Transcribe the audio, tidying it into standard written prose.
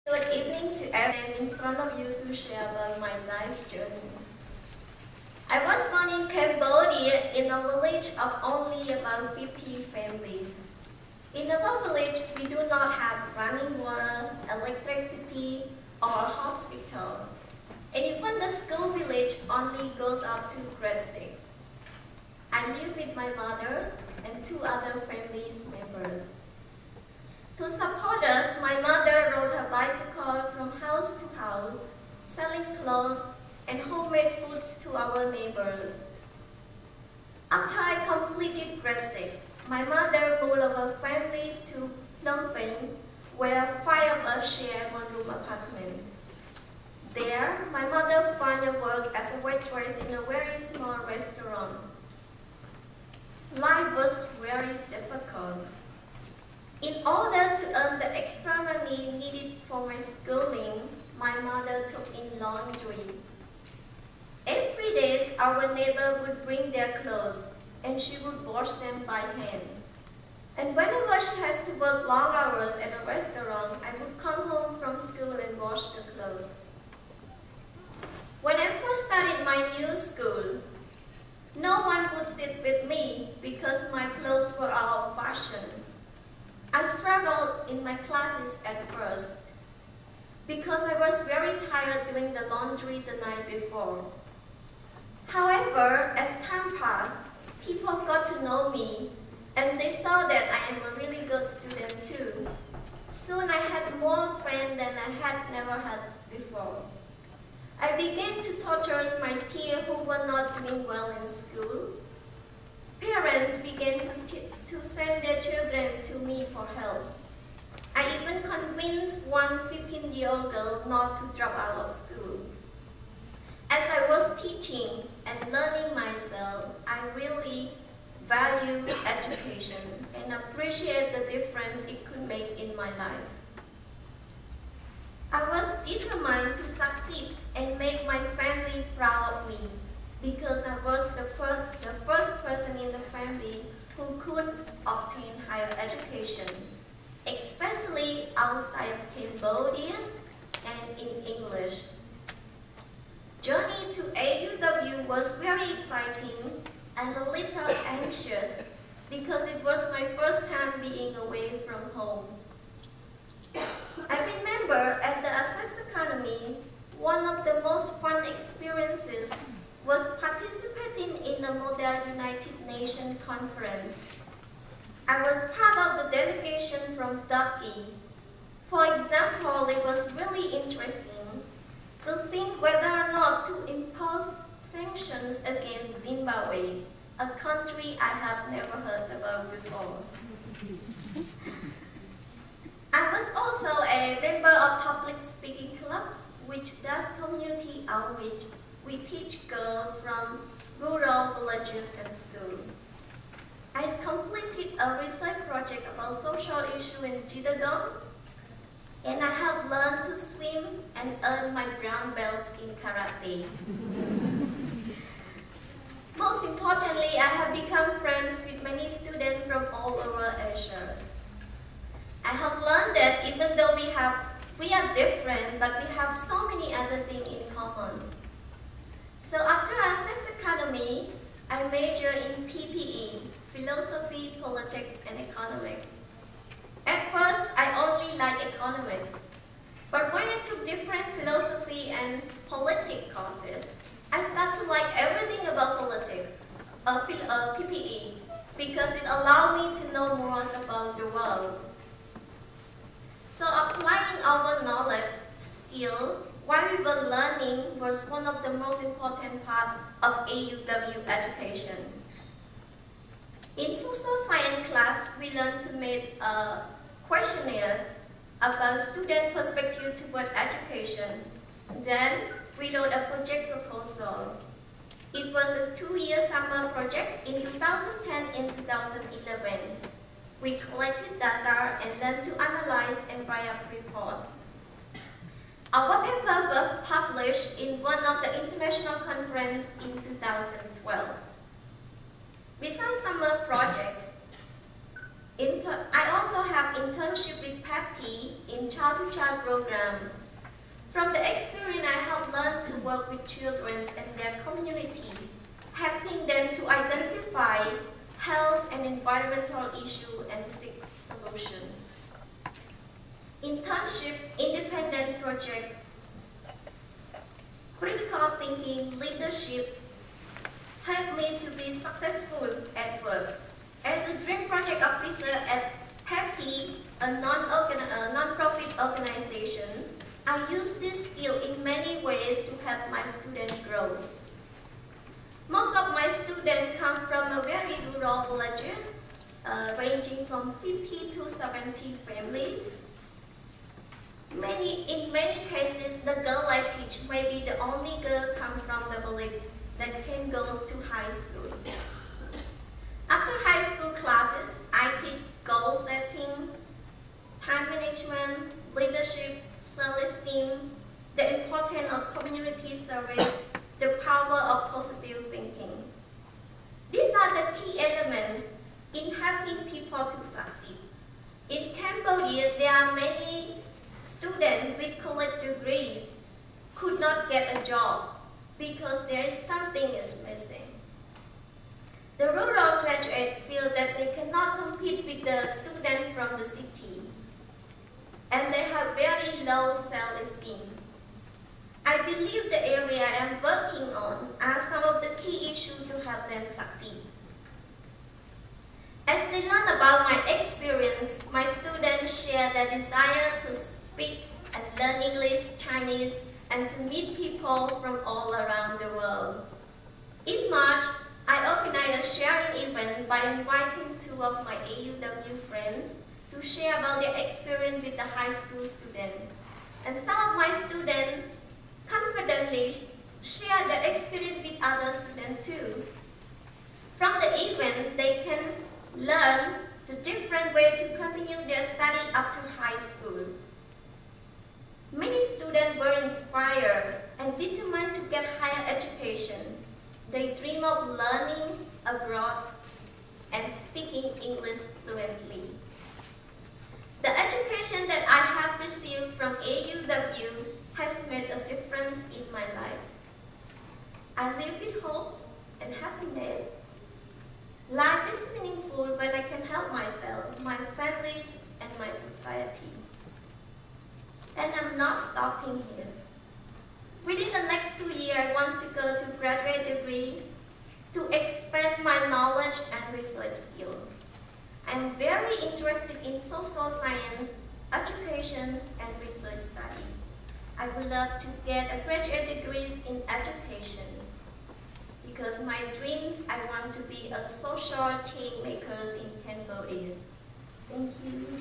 Good evening to everyone in front of you to share about my life journey. I was born in Cambodia in a village of only about 50 families. In our village, we do not have running water, electricity, or a hospital. And even the school village only goes up to grade 6. I live with my mother and 2 other families members. To support us, my mother rode her bicycle from house to house, selling clothes and homemade foods to our neighbors. After I completed grade 6, my mother moved our families to Phnom Penh, where 5 of us shared one-room apartment. There, my mother found a work as a waitress in a very small restaurant. Life was very difficult. In order to earn the extra money needed for my schooling, my mother took in laundry. Every day, our neighbor would bring their clothes, and she would wash them by hand. And whenever she has to work long hours at a restaurant, I would come home from school and wash the clothes. When I first started my new school, no one would sit with me because my clothes were out of fashion. I struggled in my classes at first because I was very tired doing the laundry the night before. However, as time passed, people got to know me and they saw that I am a really good student too. Soon I had more friends than I had never had before. I began to torture my peers who were not doing well in school. Parents began to send their children to me for help. I even convinced one 15-year-old girl not to drop out of school. As I was teaching and learning myself, I really valued education and appreciate the difference it could make in my life. I was determined to succeed and make my family proud of me because I was the first person in the family who could obtain higher education, especially outside of Cambodia and in English. Journey to AUW was very exciting and a little anxious because it was my first time being away from home. I remember at the Access Academy, one of the most fun experiences was participating in the Model United Nations conference. I was part of the delegation from Turkey. For example, it was really interesting to think whether or not to impose sanctions against Zimbabwe, a country I have never heard about before. I was also a member of public speaking clubs, which does community outreach. We teach girls from rural villages and schools. I completed a research project about social issues in Chittagong, and I have learned to swim and earned my brown belt in karate. Most importantly, I have become friends with many students from all over Asia. I have learned that even though we are different, but we have so many other things in common. So after Access Academy, I majored in PPE, Philosophy, Politics, and Economics. At first, I only liked economics, but when I took different philosophy and politics courses, I started to like everything about politics, PPE, because it allowed me to know more about the world. So applying our knowledge, skill, while we were learning was one of the most important parts of AUW education. In social science class, we learned to make questionnaires about student perspective toward education. Then we wrote a project proposal. It was a 2-year summer project in 2010 and 2011. We collected data and learned to analyze and write a report. Our paper was published in one of the international conferences in 2012. Besides summer projects, I also have internship with PEPI in child-to-child program. From the experience, I have learned to work with children and their community, helping them to identify health and environmental issues and seek solutions. Internship, independent projects, critical thinking, leadership helped me to be successful at work. As a dream project officer at PEPI, a non-profit organization, I use this skill in many ways to help my students grow. Most of my students come from very rural villages, ranging from 50 to 70 families. In many cases, the girl I teach may be the only girl come from the village that can go to high school. After high school classes, I teach goal setting, time management, leadership, self-esteem, the importance of community service, the power of positive thinking. These are the key elements in helping people to succeed. In Cambodia, there are many students with college degrees could not get a job because there is something is missing. The rural graduates feel that they cannot compete with the students from the city, and they have very low self-esteem. I believe the area I am working on are some of the key issues to help them succeed. As they learn about my experience, my students share their desire to speak and learn English, Chinese, and to meet people from all around the world. In March, I organized a sharing event by inviting 2 of my AUW friends to share about their experience with the high school students. And some of my students confidently share their experience with other students too. From the event, they can learn the different way to continue their study after high school. Many students were inspired and determined to get higher education. They dream of learning abroad and speaking English fluently. The education that I have received from AUW has made a difference in my life. I live with hopes and happiness. Life is meaningful when I can help myself, my families, and my society. And I'm not stopping here. Within the next 2 years, I want to go to graduate degree to expand my knowledge and research skill. I'm very interested in social science, education, and research study. I would love to get a graduate degree in education because my dreams, I want to be a social change maker in Cambodia. Thank you.